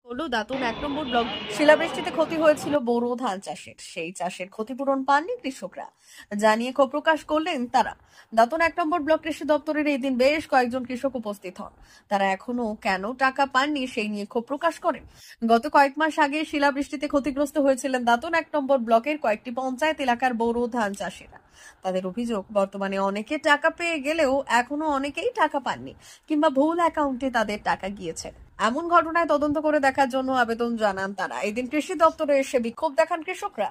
হলো দাঁতুন ১ নম্বর ব্লক। শিলাবৃষ্টিতে ক্ষতি হয়েছিল বোরো ধান চাষের, সেই চাষের ক্ষতিপূরণ পাননি কৃষকরা, জানিয়ে ক্ষোভ প্রকাশ করলেন তারা। দাঁতুন ১ নম্বর ব্লক কৃষি দপ্তরের এই দিন বেশ কয়েকজন কৃষক উপস্থিত হন। তারা এখনো কেন টাকা পাননি সেই নিয়ে ক্ষোভ প্রকাশ করেন। গত কয়েক মাস আগে শিলাবৃষ্টিতে ক্ষতিগ্রস্ত হয়েছিলেন দাঁতুন ১ নম্বর ব্লকের কয়েকটি পঞ্চায়েত এলাকার বোরো ধান চাষিরা। তাদের অভিযোগ, বর্তমানে অনেকে টাকা পেয়ে গেলেও এখনো অনেকেই টাকা পাননি, কিংবা ভুল অ্যাকাউন্টে তাদের টাকা গিয়েছে। এমন ঘটনায় তদন্ত করে দেখার জন্য আবেদন জানান তারা। এদিন কৃষি দপ্তরে এসে বিক্ষোভ দেখান কৃষকরা।